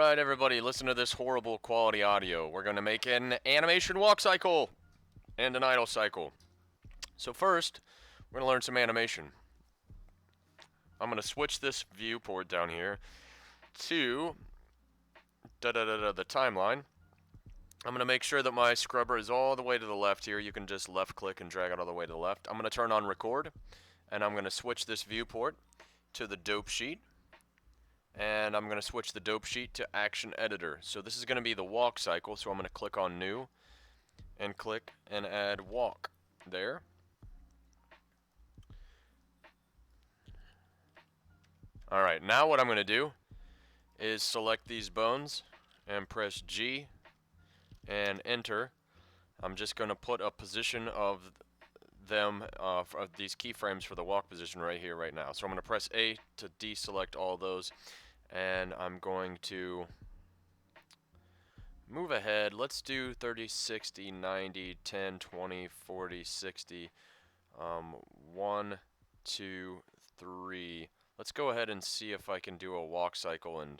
Alright everybody, listen to this horrible quality audio. We're going to make an animation walk cycle and an idle cycle. So first, we're going to learn some animation. I'm going to switch this viewport down here to the timeline. I'm going to make sure that my scrubber is all the way to the left here. You can just left click and drag it all the way to the left. I'm going to turn on record, and I'm going to switch this viewport to the dope sheet. And I'm going to switch the dope sheet to action editor. So this is going to be the walk cycle, so I'm going to click on new and click and add walk there. Alright, now what I'm going to do is select these bones and press G and enter. I'm just going to put a position of them, of these keyframes for the walk position right here, right now. So I'm going to press A to deselect all those, and I'm going to move ahead. Let's do 30, 60, 90, 10, 20, 40, 60, 1, 2, 3. Let's go ahead and see if I can do a walk cycle in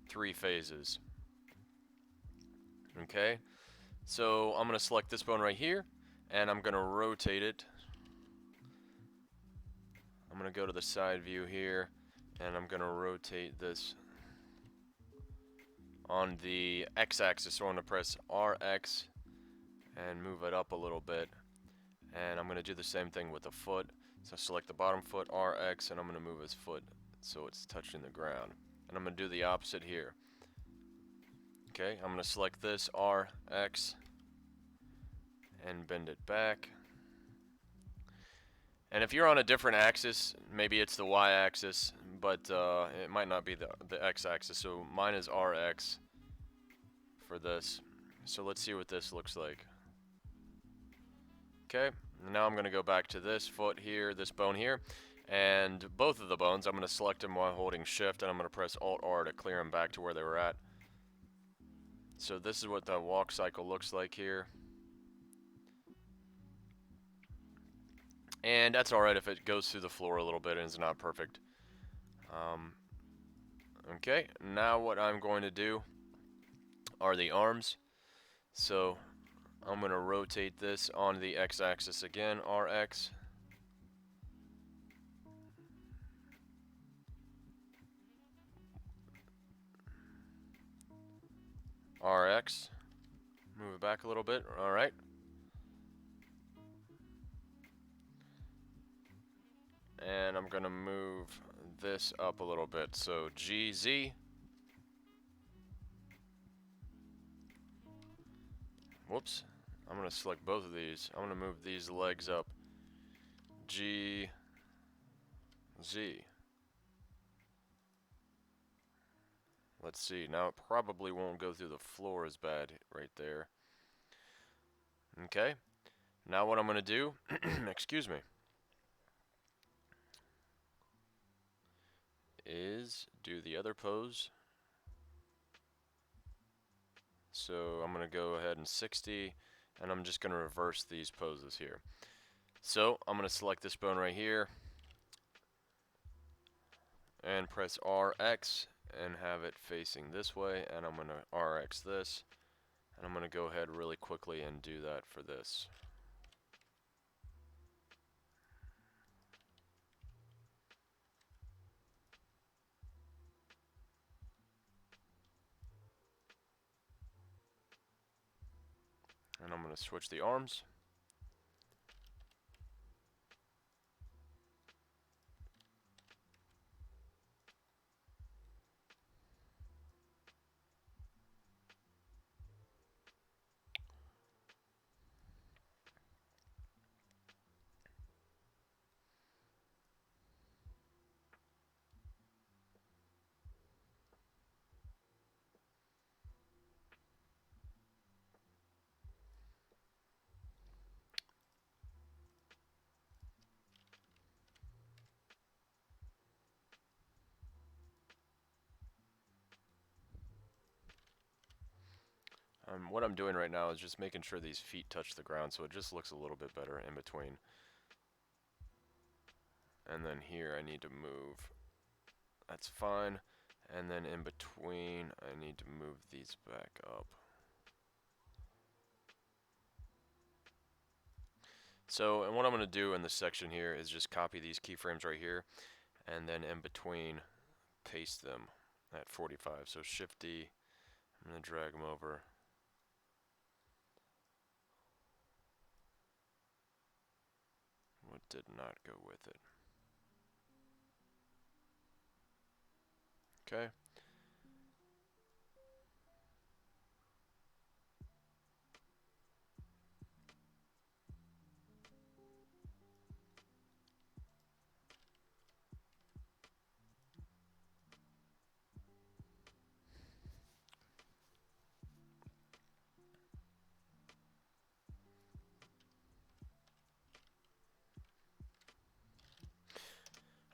3 phases. Okay, so I'm going to select this bone right here, and I'm going to rotate it. I'm going to go to the side view here, and I'm going to rotate this on the x-axis. So I'm going to press RX and move it up a little bit. And I'm going to do the same thing with the foot. So select the bottom foot, RX, and I'm going to move his foot so it's touching the ground. And I'm going to do the opposite here. Okay, I'm going to select this, RX, and bend it back. And if you're on a different axis, maybe it's the y-axis, but it might not be the x-axis. So mine is RX for this. So let's see what this looks like. Okay, now I'm going to go back to this foot here, this bone here, and both of the bones, I'm going to select them while holding shift, and I'm going to press Alt-R to clear them back to where they were at. So this is what the walk cycle looks like here. And that's alright if it goes through the floor a little bit and it's not perfect. Okay, now what I'm going to do are the arms. So I'm going to rotate this on the x-axis again, RX. RX. Move it back a little bit. Alright. And I'm going to move this up a little bit. So GZ. Whoops. I'm going to select both of these. I'm going to move these legs up. GZ. Let's see. Now it probably won't go through the floor as bad right there. Okay. Now what I'm going to do, excuse me, is do the other pose. So I'm going to go ahead and 60, and I'm just going to reverse these poses here. So I'm going to select this bone right here and press RX and have it facing this way, and I'm going to RX this, and I'm going to go ahead really quickly and do that for this. And I'm going to switch the arms. What I'm doing right now is just making sure these feet touch the ground so it just looks a little bit better in between. And then here I need to move. That's fine. And then in between, I need to move these back up. So, and what I'm going to do in this section here is just copy these keyframes right here, and then in between, paste them at 45. So Shift D, I'm going to drag them over. What did not go with it? Okay.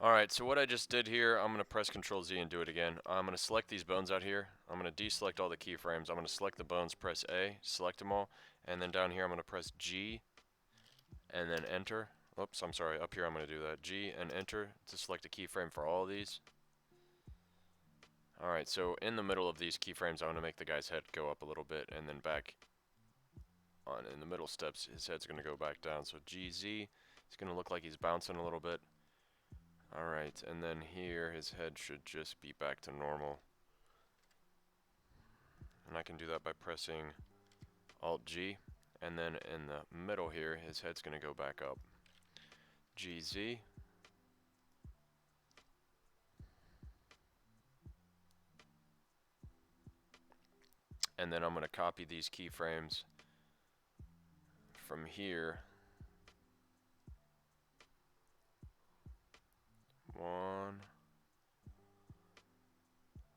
Alright, so what I just did here, I'm going to press Control Z and do it again. I'm going to select these bones out here. I'm going to deselect all the keyframes. I'm going to select the bones, press A, select them all, and then down here I'm going to press G and then enter. Oops, I'm sorry, up here I'm going to do that. G and enter to select a keyframe for all of these. Alright, so in the middle of these keyframes, I want to make the guy's head go up a little bit, and then back on in the middle steps, his head's going to go back down. So GZ, it's going to look like he's bouncing a little bit. Alright, and then here his head should just be back to normal. And I can do that by pressing Alt-G, and then in the middle here, his head's going to go back up. GZ. And then I'm going to copy these keyframes from here. 1,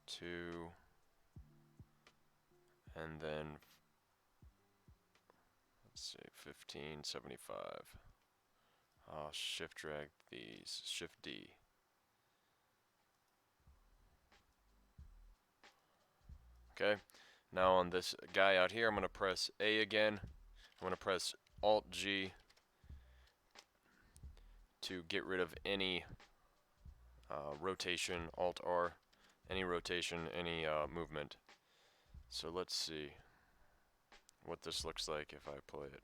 2, and then let's see, 1575. I'll shift drag these, Shift D. Okay, now on this guy out here, I'm going to press A again. I'm going to press Alt G to get rid of any rotation, Alt R, any rotation, any movement. So let's see what this looks like if I play it.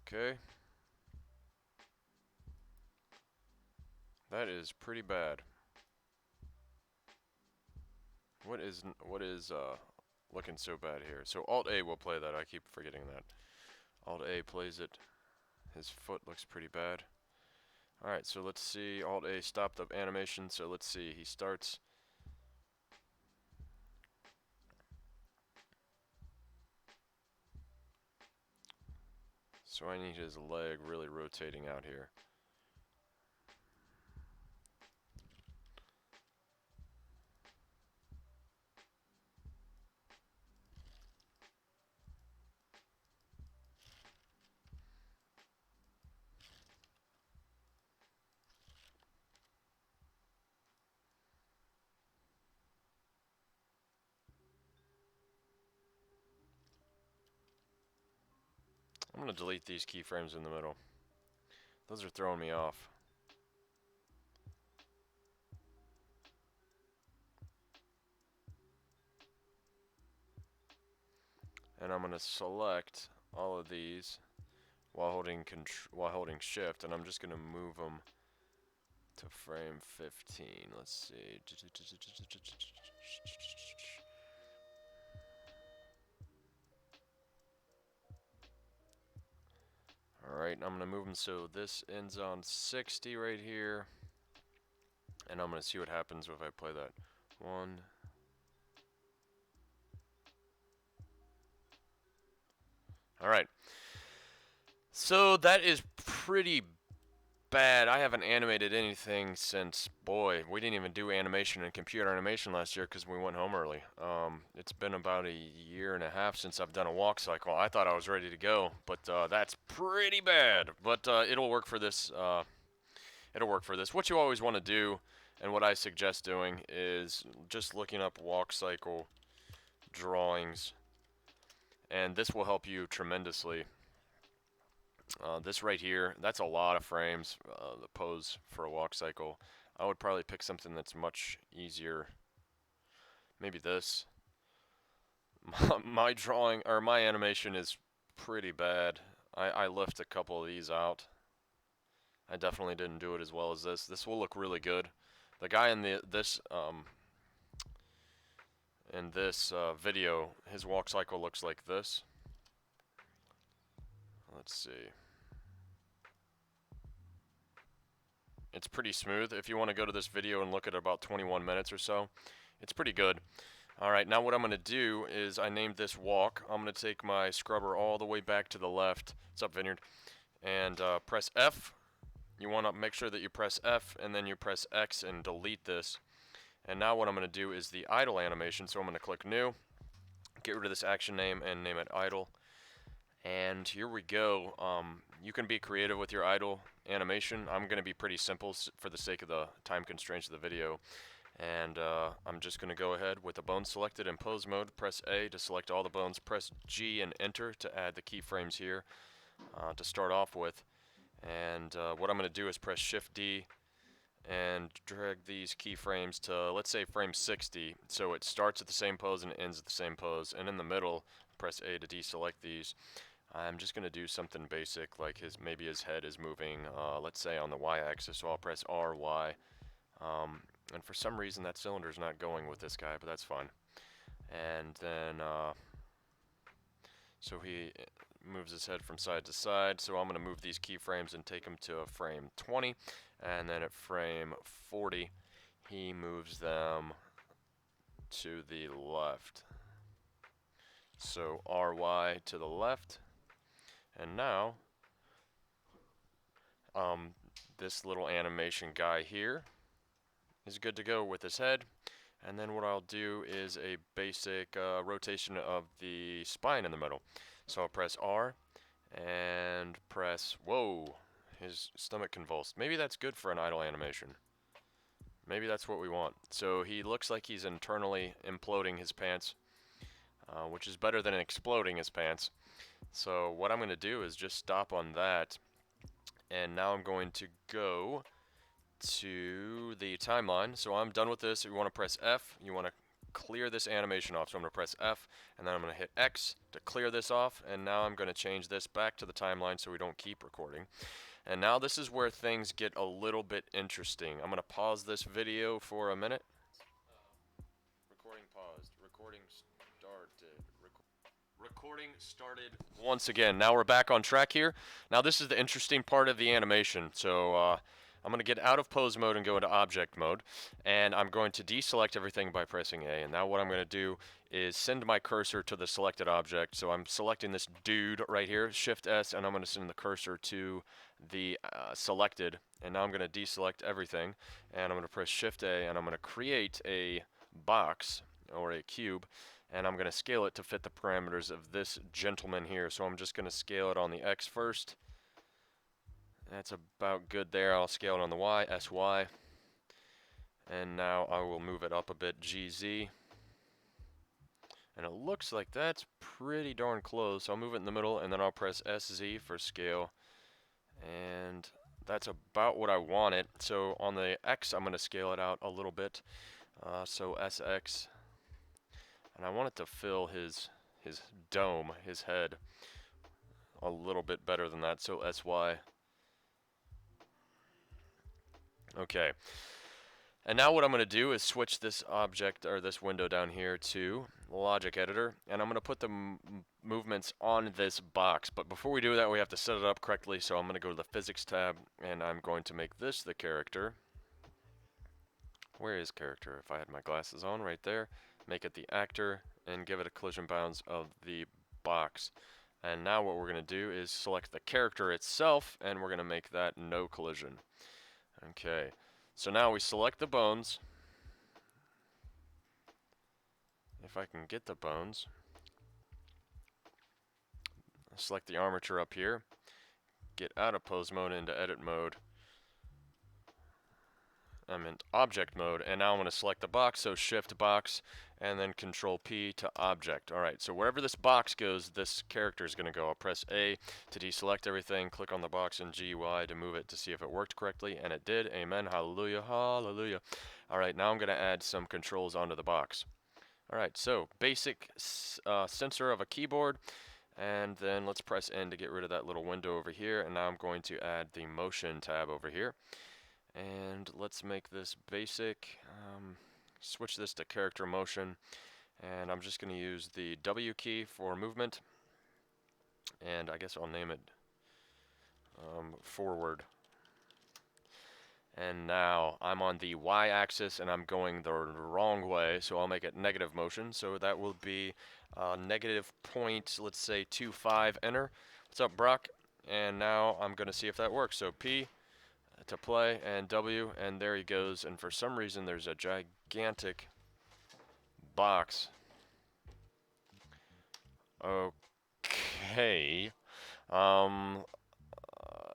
Okay. That is pretty bad. What is looking so bad here? So Alt A will play that. I keep forgetting that. Alt A plays it. His foot looks pretty bad. Alright, so let's see. Alt A stopped the animation. So let's see. He starts. So I need his leg really rotating out here. I'm going to delete these keyframes in the middle. Those are throwing me off. And I'm going to select all of these while holding shift, and I'm just going to move them to frame 15. Let's see. Alright, I'm going to move them so this ends on 60 right here. And I'm going to see what happens if I play that. 1. Alright. So that is pretty bad. I haven't animated anything since, boy, we didn't even do animation and computer animation last year because we went home early. It's been about a year and a half since I've done a walk cycle. I thought I was ready to go, but that's pretty bad. But it'll work for this. It'll work for this. What you always want to do, and what I suggest doing, is just looking up walk cycle drawings, and this will help you tremendously. This right here, that's a lot of frames, the pose for a walk cycle. I would probably pick something that's much easier. Maybe this. My drawing, or my animation is pretty bad. I left a couple of these out. I definitely didn't do it as well as this. This will look really good. The guy in this video, his walk cycle looks like this. Let's see. It's pretty smooth. If you want to go to this video and look at about 21 minutes or so, it's pretty good. Alright, now what I'm going to do is I named this walk. I'm going to take my scrubber all the way back to the left. What's up, Vineyard? And press F. You want to make sure that you press F and then you press X and delete this. And now what I'm going to do is the idle animation. So I'm going to click New, get rid of this action name and name it idle. And here we go. You can be creative with your idle animation. I'm going to be pretty simple for the sake of the time constraints of the video. And I'm just going to go ahead with the bones selected in pose mode. Press A to select all the bones. Press G and enter to add the keyframes here to start off with. And what I'm going to do is press Shift D and drag these keyframes to, let's say, frame 60. So it starts at the same pose and ends at the same pose. And in the middle, press A to deselect these. I'm just going to do something basic, like maybe his head is moving, let's say, on the Y-axis. So I'll press R, Y. And for some reason that cylinder's not going with this guy, but that's fine. And then, so he moves his head from side to side. So I'm going to move these keyframes and take them to frame 20. And then at frame 40, he moves them to the left. So RY to the left. And now, this little animation guy here is good to go with his head. And then what I'll do is a basic rotation of the spine in the middle. So I'll press R and press, whoa, his stomach convulsed. Maybe that's good for an idle animation. Maybe that's what we want. So he looks like he's internally imploding his pants, which is better than exploding his pants. So what I'm going to do is just stop on that. And now I'm going to go to the timeline. So I'm done with this. You want to press F. You want to clear this animation off. So I'm going to press F, and then I'm going to hit X to clear this off. And now I'm going to change this back to the timeline so we don't keep recording. And now this is where things get a little bit interesting. I'm going to pause this video for a minute. Recording paused. Recording started. Recording started once again. Now we're back on track here. Now this is the interesting part of the animation. So I'm going to get out of pose mode and go into object mode. And I'm going to deselect everything by pressing A. And now what I'm going to do is send my cursor to the selected object. So I'm selecting this dude right here, Shift S, and I'm going to send the cursor to the selected. And now I'm going to deselect everything. And I'm going to press Shift A, and I'm going to create a box or a cube. And I'm going to scale it to fit the parameters of this gentleman here. So I'm just going to scale it on the X first. That's about good there. I'll scale it on the Y, SY. And now I will move it up a bit, GZ. And it looks like that's pretty darn close. I'll move it in the middle, and then I'll press SZ for scale. And that's about what I wanted. So on the X, I'm going to scale it out a little bit. So SX. And I want it to fill his dome, his head, a little bit better than that. So SY. Okay. And now what I'm going to do is switch this object, or this window down here, to Logic Editor, and I'm going to put the movements on this box. But before we do that, we have to set it up correctly, so I'm going to go to the Physics tab, and I'm going to make this the character. Where is character? If I had my glasses on, right there. Make it the actor, and give it a collision bounds of the box. And now what we're going to do is select the character itself, and we're going to make that no collision. Okay. So now we select the bones. If I can get the bones. Select the armature up here. Get out of pose mode into edit mode. I'm in object mode, and now I'm going to select the box, so shift box, and then control P to object. Alright, so wherever this box goes, this character is going to go. I'll press A to deselect everything, click on the box in GUI to move it to see if it worked correctly, and it did. Amen, hallelujah, hallelujah. Alright, now I'm going to add some controls onto the box. Alright, so basic sensor of a keyboard, and then let's press N to get rid of that little window over here, and now I'm going to add the motion tab over here. And let's make this basic, switch this to character motion, and I'm just going to use the W key for movement, and I guess I'll name it forward. And now I'm on the Y axis and I'm going the wrong way, so I'll make it negative motion, so that will be negative point, let's say 2.5, enter. What's up, Brock? And now I'm going to see if that works, so P to play, and W, and there he goes, and for some reason there's a gigantic box. Okay.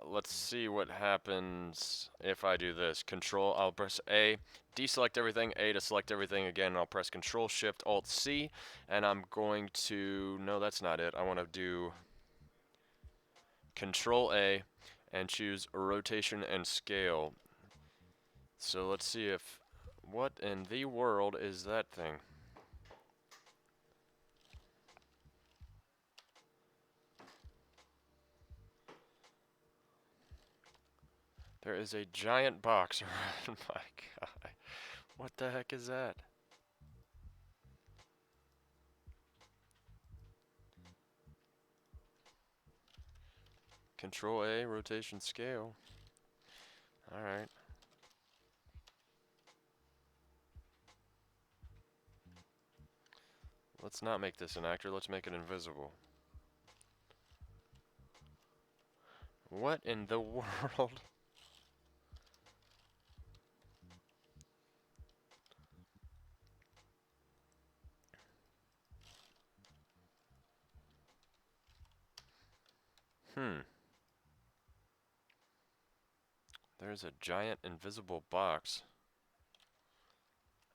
Let's see what happens if I do this. Control, I'll press A, deselect everything, A to select everything again, and I'll press Control Shift Alt C, and I'm going to, no, that's not it. I want to do Control A and choose rotation and scale. So let's see if, what in the world is that thing? There is a giant box around my guy. What the heck is that? Control A, rotation scale. Alright. Let's not make this an actor, let's make it invisible. What in the world? There's a giant invisible box.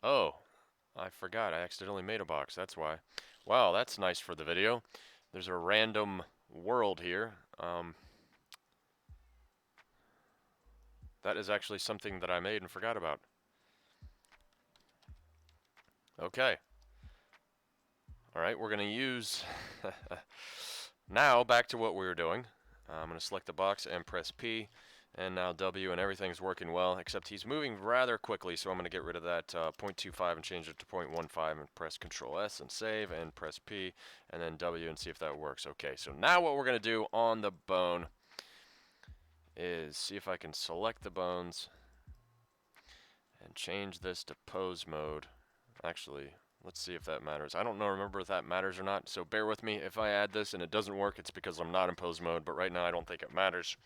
Oh, I forgot, I accidentally made a box, that's why. Wow, that's nice for the video. There's a random world here. That is actually something that I made and forgot about. Okay. Alright, we're going to use... Now, back to what we were doing. I'm going to select the box and press P, and now W, and everything's working well, except he's moving rather quickly, so I'm going to get rid of that 0.25 and change it to 0.15, and press Control S and save, and press P, and then W, and see if that works. Okay, so now what we're going to do on the bone is see if I can select the bones and change this to pose mode. Actually, let's see if that matters. I don't know, remember if that matters or not, so bear with me. If I add this and it doesn't work, it's because I'm not in pose mode, but right now I don't think it matters.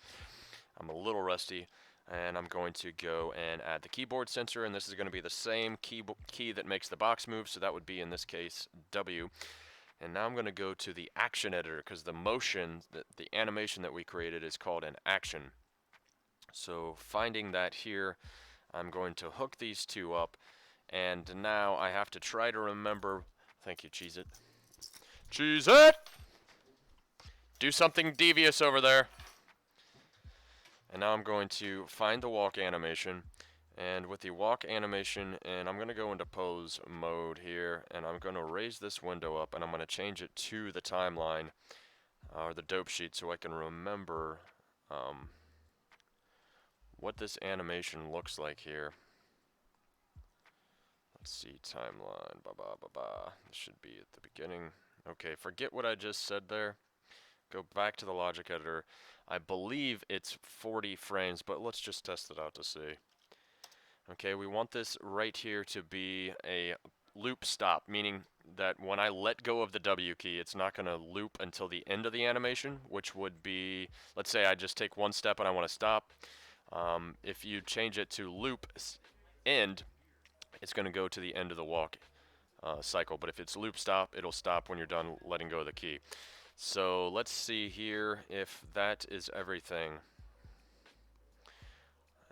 I'm a little rusty, and I'm going to go and add the keyboard sensor, and this is going to be the same key that makes the box move, so that would be, in this case, W. And now I'm going to go to the action editor, because the motion, the animation that we created is called an action. So finding that here, I'm going to hook these two up, and now I have to try to remember, thank you, Cheez-It. Cheez-It! Do something devious over there. And now I'm going to find the walk animation, and with the walk animation, and I'm going to go into pose mode here, and I'm going to raise this window up, and I'm going to change it to the timeline, or the dope sheet, so I can remember what this animation looks like here. Let's see, timeline, ba-ba-ba-ba. This should be at the beginning. Okay, forget what I just said there. Go back to the logic editor. I believe it's 40 frames, but let's just test it out to see. Okay, we want this right here to be a loop stop, meaning that when I let go of the W key, it's not going to loop until the end of the animation, which would be, let's say I just take one step and I want to stop. If you change it to loop end, it's going to go to the end of the walk cycle, but if it's loop stop, it'll stop when you're done letting go of the key. So let's see here if that is everything.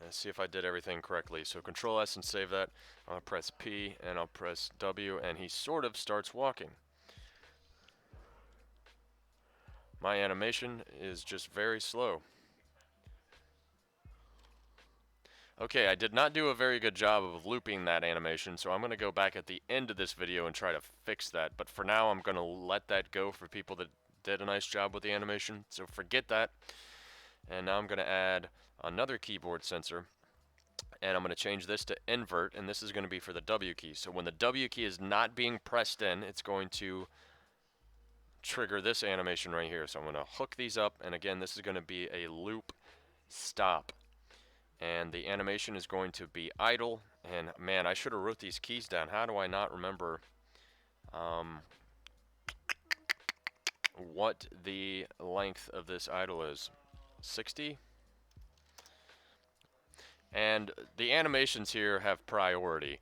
Let's see if I did everything correctly. So Control S and save that. I'll press P and I'll press W and he sort of starts walking. My animation is just very slow. Okay, I did not do a very good job of looping that animation, so I'm going to go back at the end of this video and try to fix that. But for now, I'm going to let that go for people that did a nice job with the animation. So forget that. And now I'm going to add another keyboard sensor. And I'm going to change this to invert, and this is going to be for the W key. So when the W key is not being pressed in, it's going to trigger this animation right here. So I'm going to hook these up, and again, this is going to be a loop stop. And the animation is going to be idle. And man, I should have wrote these keys down. How do I not remember what the length of this idle is? 60? And the animations here have priority.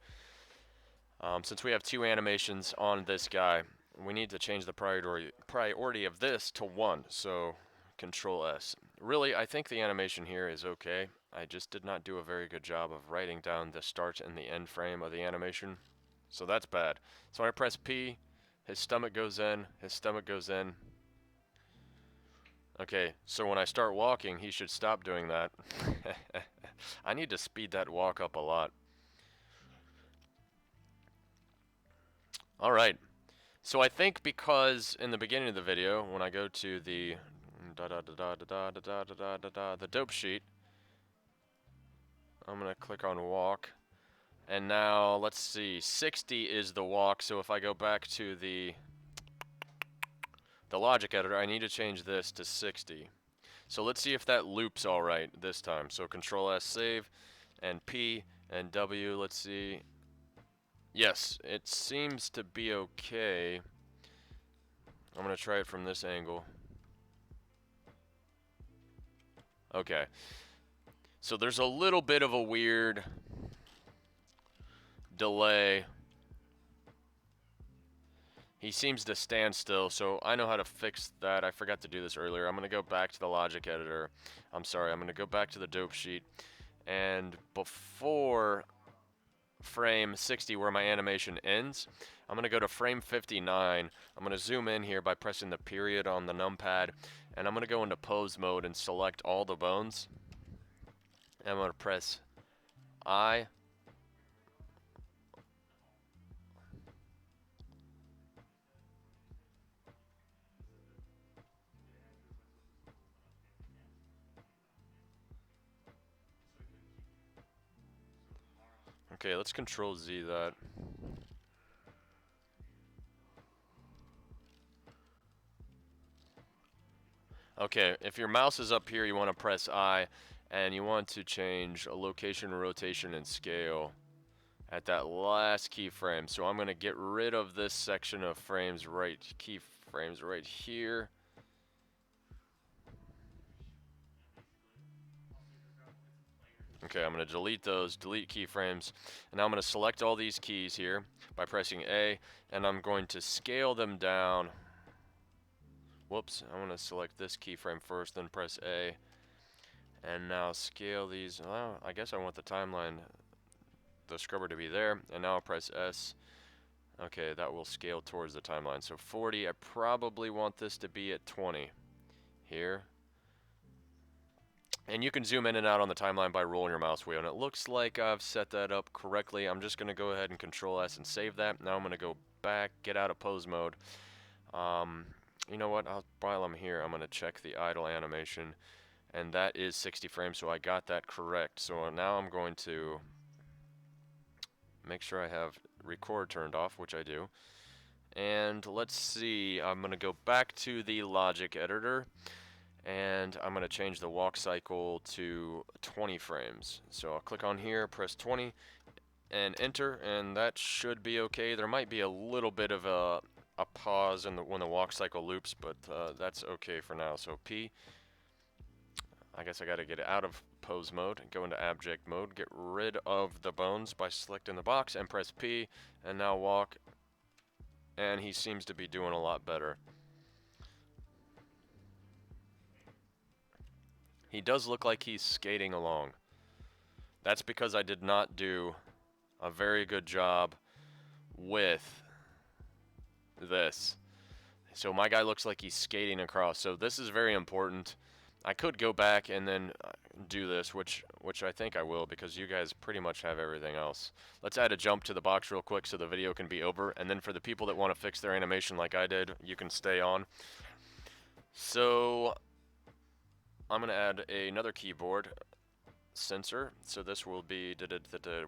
Since we have two animations on this guy, we need to change the priority of this to 1. So Control S. Really, I think the animation here is okay. I just did not do a very good job of writing down the start and the end frame of the animation. So that's bad. So when I press P, his stomach goes in, his stomach goes in. Okay, so when I start walking, he should stop doing that. I need to speed that walk up a lot. Alright, so I think because in the beginning of the video, when I go to the the dope sheet, I'm going to click on walk. And now, let's see, 60 is the walk, so if I go back to the logic editor, I need to change this to 60. So let's see if that loops all right this time. So Control S save, and P and W, let's see. Yes, it seems to be okay. I'm going to try it from this angle. Okay. So there's a little bit of a weird delay. He seems to stand still, so I know how to fix that. I forgot to do this earlier. I'm going to go back to the logic editor. I'm sorry, I'm going to go back to the dope sheet. And before frame 60, where my animation ends, I'm going to go to frame 59. I'm going to zoom in here by pressing the period on the numpad. And I'm going to go into pose mode and select all the bones. And I'm going to press I. Okay, let's Control Z that. Okay, if your mouse is up here, you want to press I, and you want to change a location, rotation, and scale at that last keyframe. So I'm going to get rid of this section of keyframes right here. Okay, I'm going to delete those, delete keyframes, and now I'm going to select all these keys here by pressing A, and I'm going to scale them down. Whoops, I'm going to select this keyframe first, then press A, and now scale these. Well, I guess I want the timeline, the scrubber to be there, and now I'll press S. Okay, that will scale towards the timeline. So 40, I probably want this to be at 20 here. And you can zoom in and out on the timeline by rolling your mouse wheel, and it looks like I've set that up correctly. I'm just going to go ahead and Control S and save that. Now I'm going to go back, get out of pose mode. You know what, while I'm here, I'm going to check the idle animation, and that is 60 frames, so I got that correct. So now I'm going to make sure I have record turned off, which I do. And let's see, I'm going to go back to the logic editor, and I'm going to change the walk cycle to 20 frames. So I'll click on here, press 20, and enter, and that should be okay. There might be a little bit of a pause when the walk cycle loops, but that's okay for now. So P, I guess I got to get it out of pose mode and go into abject mode, get rid of the bones by selecting the box, and press P, and now walk, and he seems to be doing a lot better. He does look like he's skating along. That's because I did not do a very good job with this. So my guy looks like he's skating across. So this is very important. I could go back and then do this, which I think I will, because you guys pretty much have everything else. Let's add a jump to the box real quick so the video can be over. And then for the people that want to fix their animation like I did, you can stay on. So I'm going to add another keyboard sensor. So this will be,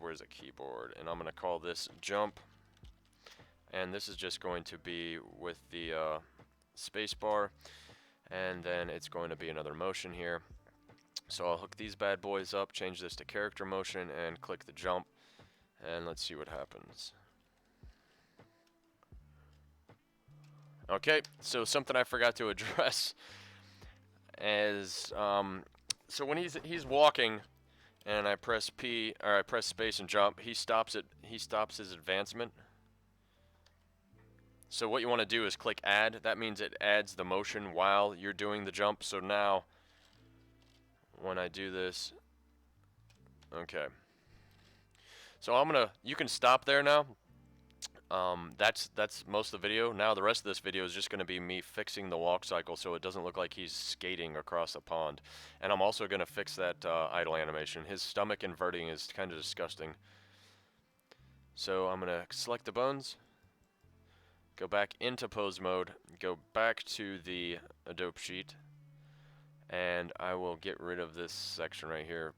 where's a keyboard? And I'm going to call this jump. And this is just going to be with the space bar. And then it's going to be another motion here. So I'll hook these bad boys up, change this to character motion, and click the jump. And let's see what happens. Okay, so something I forgot to address is, so when he's walking, and I press P, or I press space and jump, he stops his advancement. So what you want to do is click add. That means it adds the motion while you're doing the jump. So now, when I do this, okay. So you can stop there now. That's most of the video. Now the rest of this video is just going to be me fixing the walk cycle so it doesn't look like he's skating across a pond. And I'm also going to fix that idle animation. His stomach inverting is kind of disgusting. So I'm going to select the bones. Go back into pose mode, go back to the Adobe sheet, and I will get rid of this section right here.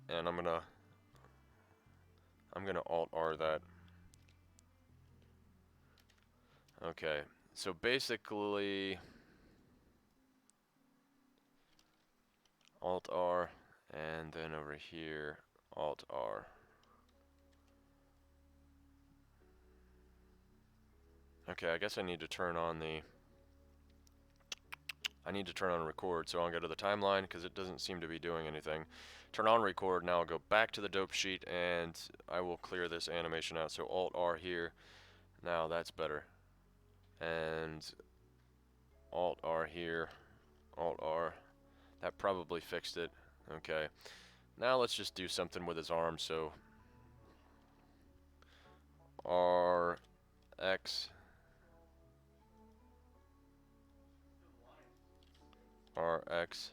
And I'm gonna Alt-R that. Okay, so basically Alt-R, and then over here Alt-R. Okay, I guess I need to turn on record, so I'll go to the timeline because it doesn't seem to be doing anything. Turn on record. Now I'll go back to the dope sheet and I will clear this animation out. So Alt-R here. Now that's better. And Alt-R here. Alt-R. That probably fixed it. Okay. Now let's just do something with his arm. So RX. RX.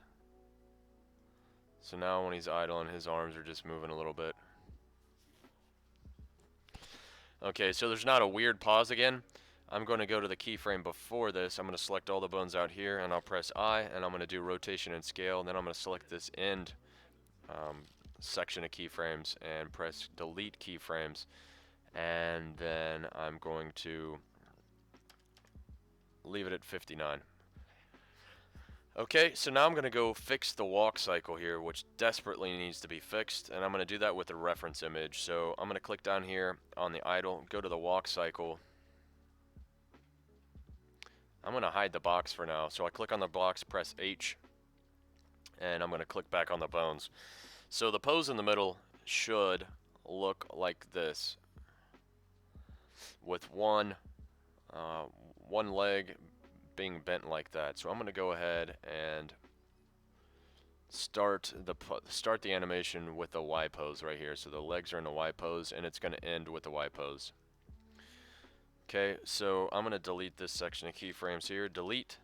So now when he's idling, his arms are just moving a little bit. Okay, so there's not a weird pause again. I'm going to go to the keyframe before this. I'm going to select all the bones out here, and I'll press I, and I'm going to do rotation and scale. And then I'm going to select this end section of keyframes and press delete keyframes. And then I'm going to leave it at 59. Okay, so now I'm going to go fix the walk cycle here, which desperately needs to be fixed, and I'm going to do that with a reference image. So I'm going to click down here on the idle, go to the walk cycle. I'm going to hide the box for now. So I click on the box, press H, and I'm going to click back on the bones. So the pose in the middle should look like this, with one leg being bent like that. So I'm going to go ahead and start the animation with the Y pose right here. So the legs are in the Y pose, and it's going to end with the Y pose. Okay, so I'm going to delete this section of keyframes here. Delete.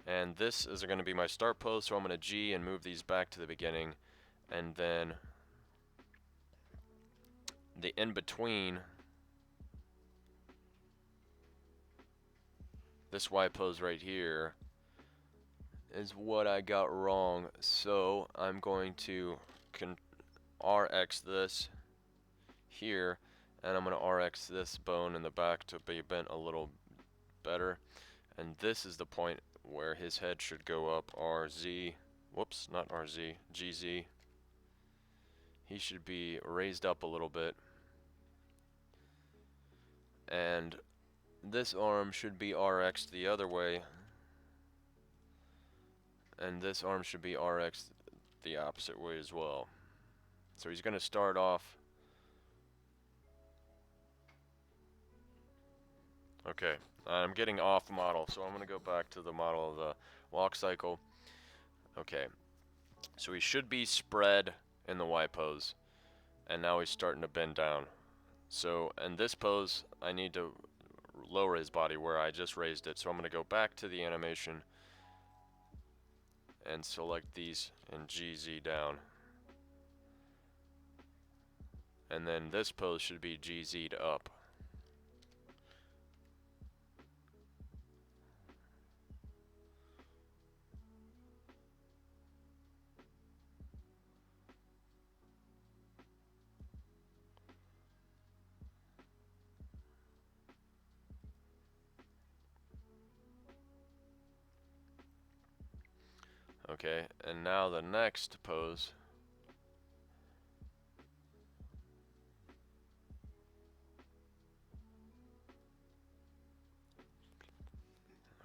And this is going to be my start pose, so I'm going to G and move these back to the beginning. And then the in-between, this Y pose right here, is what I got wrong. So I'm going to RX this here, and I'm going to RX this bone in the back to be bent a little better. And this is the point where his head should go up. RZ, whoops, not RZ, GZ. He should be raised up a little bit. And this arm should be RX the other way. And this arm should be RX the opposite way as well. So he's going to start off. Okay, I'm getting off model, so I'm going to go back to the model of the walk cycle. Okay, so he should be spread in the Y pose. And now he's starting to bend down. So in this pose, I need to lower his body where I just raised it. So I'm going to go back to the animation and select these and GZ down. And then this pose should be GZ'd up. Okay, and now the next pose.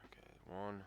Okay, one.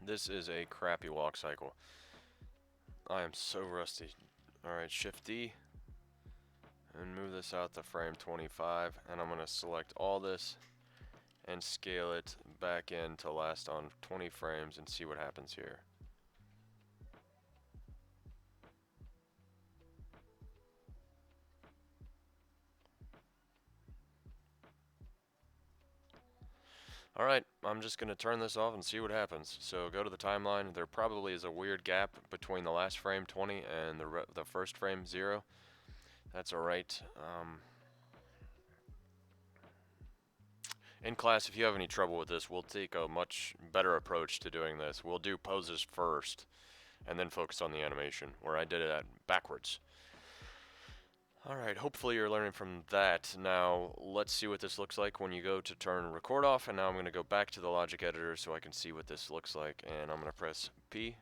This is a crappy walk cycle. I am so rusty. Alright, Shift D and move this out to frame 25, and I'm going to select all this and scale it back in to last on 20 frames and see what happens here. Alright, I'm just going to turn this off and see what happens. So go to the timeline. There probably is a weird gap between the last frame 20 and the first frame 0. That's alright. In class, if you have any trouble with this, we'll take a much better approach to doing this. We'll do poses first and then focus on the animation, where I did it backwards. Alright, hopefully you're learning from that. Now, let's see what this looks like when you go to turn record off, and now I'm going to go back to the logic editor so I can see what this looks like, and I'm going to press P